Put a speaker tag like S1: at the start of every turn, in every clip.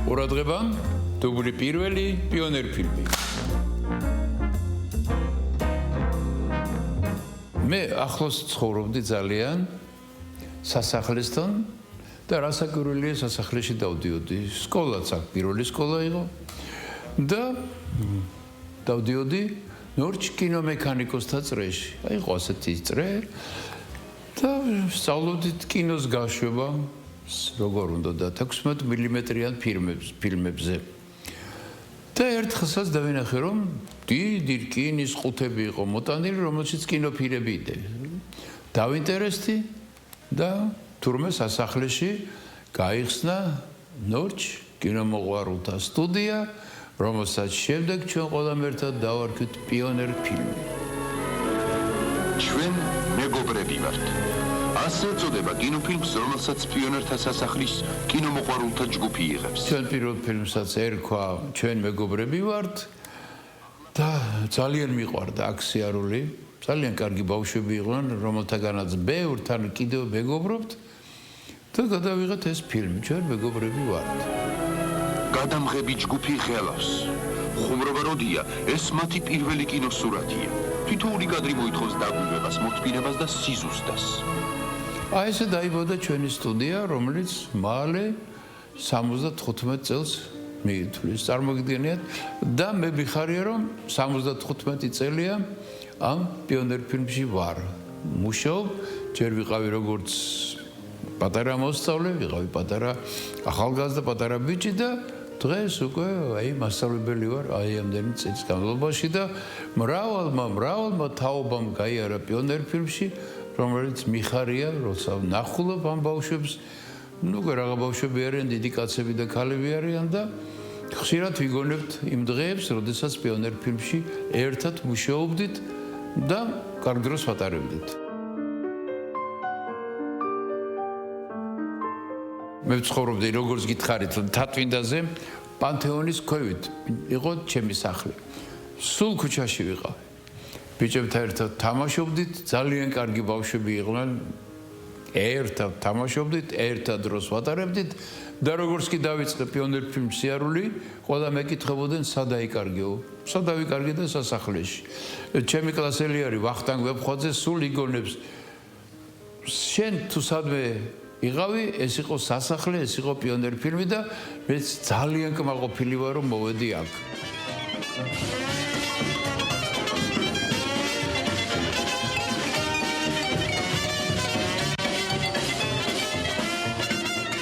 S1: ყურადღება, დუბლი პირველი პიონერ ფილმი. მე ახლოს ცხოვრობდი ძალიან სასახლესთან და რასაკვირველია სასახლეში დავდიოდი. სკოლაც აქ პირველი სკოლა იყო და დავდიოდი ნორჩ კინომექანიკოსთა წრეში. აი იყო ასეთი წრე და სწავლობდით კინოს გაშვება, როგორ უნდა და 16 მმ-იან ფილმებზე. და ერთხელსაც დავინახე, რომ დიდი რკინის ყუთები იყო მოტანილი, რომელშიც კინოფილმები იყო. დავინტერესდი და თურმე სასახლეში გაიხსნა ნორჩ კინომოყვარულთა სტუდია, რომელსაც შემდეგ ჩვენ ყველამ ერთად დავარქვით პიონერ ფილმი.
S2: ჩვენ მეგობრები ვართ. ასე ეწოდება კინოფილმს, რომელსაც პიონერთა სასახლის კინომოყვარულთა ჯგუფი იღებს.
S1: ჩვენ პირველ ფილმსაც ერქვა ჩვენ მეგობრები ვართ და ძალიან მიყვარდა აქ სიარული. ძალიან კარგი ბავშვები იყვნენ, რომელთაგანაც ბევრთან კიდევ მეგობრობთ და გადავიღეთ ეს ფილმი, ჩვენ მეგობრები ვართ.
S2: გადამღები ჯგუფი ხელავს. ხუმრობა როდია, ეს მათი პირველი კინოსურათია. თითოეული კადრი მოითხოვს დაგვირებას, მოთმინებას და სიზუსტეს.
S1: აი ესე დაიბადა ჩვენი სტუდია, რომელიც მალე 75 წელს მიითვლის. წარმოგიდგენიათ და მე ვიხარია, რომ 75 წელია ამ პიონერ ფილმში ვარ. მუშაობ, ჯერ ვიყავი როგორც პატარა მოსწავლე, ვიყავი პატარა ახალგაზრდა, პატარა ბიჭი და დღეს უკვე აი მასწავლებელი ვარ აი ამდენი წლის განმავლობაში და მრავალმა თაობამ გაიარა პიონერ ფილმში, რომელიც მიხარია, როცა ნახულობ ამ ბავშვებს, ნუ რა ბავშვები არიან, დიდი კაცები და ქალები არიან და ხშირად ვიგონებთ იმ დღეებს, როდესაც პიონერ ფილმში ერთად მუშაობდით და კარგ დროს ვატარებდით. მე ვცხოვრობდი, როგორც გითხარით, თათვინდაზე, პანთეონის ქვევით იყო ჩემი სახლი. სულ ქუჩაში ვიყავი. ბიჭებთან ერთად თამაშობდით, ძალიან კარგი ბავშვები იყვნენ. ერთად თამაშობდით, ერთად დროს ვატარებდით და როგორც კი დავიწყე პიონერ ფილმს სიარული, ყველა მეკითხებოდნენ, სად აიკარგეო? სად ავიკარგე და სასახლეში. ჩემი კლასელი არის ვახტანგ ვებხვაძე, სულ იგონებს. შენ თუ სადმე იყავი, ეს იყო სასახლე, ეს იყო პიონერ ფილმი და მეც ძალიან კმაყოფილი ვარ, რომ მოვედი აქ.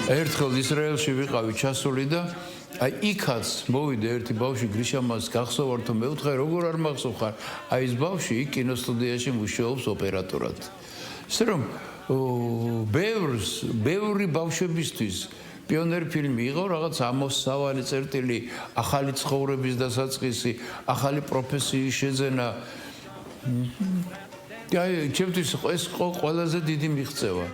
S1: ერთხელ ისრაელში ვიყავი ჩასული და აი იქაც მოვიდა ერთი ბავშვი გრიშამას გახსოვარ თუ მეუთხარ როგორ არ მახსოვხარ აი ეს ბავშვი იქ კინოსტუდიაში მუშაობს ოპერატორად. ისე რომ ბევრი ბავშვებისთვის პიონერ ფილმი იყო რაღაც ამოსავალი წერტილი, ახალი ცხოვრების დასაწყისი, ახალი პროფესიის შეძენა. აი ჩემთვის ეს ყველაზე დიდი მიღწევა.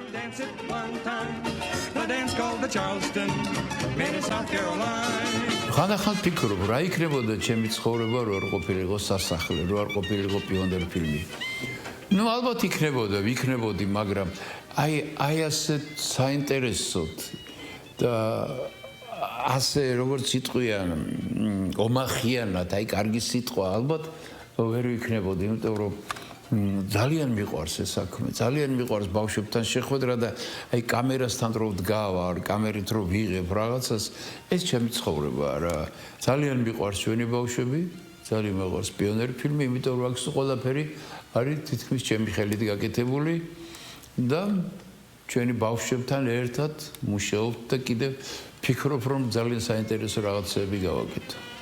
S1: ხანდახან ფიქრობ, რა იქნებოდა ჩემი ცხოვრება, რო არ ყოფილიყო სასახლე, რო არ ყოფილიყო პიონერ ფილმი. ნუ ალბათ იქნებოდი, მაგრამ აი ასე საინტერესოდ და ასე როგორც სიტყვიან, ომახიანად, აი კარგი სიტყვა ალბათ ვერ ვიქნებოდი, იმიტომ რომ ძალიან მიყვარს ეს საქმე, ძალიან მიყვარს ბავშვებთან შეხვედრა და აი კამერასთან რო ვდგავარ, კამერით რო ვიღებ რაღაცას, ეს ჩემი ცხოვრებაა რა. ძალიან მიყვარს ჩვენი ბავშვები, ძალიან მიყვარს პიონერ ფილმი, იმიტომ რომ აქ ყველაფერი არის თითქმის ჩემი ხელით გაკეთებული და ჩვენი ბავშვებთან ერთად მუშაობთ და კიდევ ფიქრობ, რომ ძალიან საინტერესო რაღაცები გავაკეთო.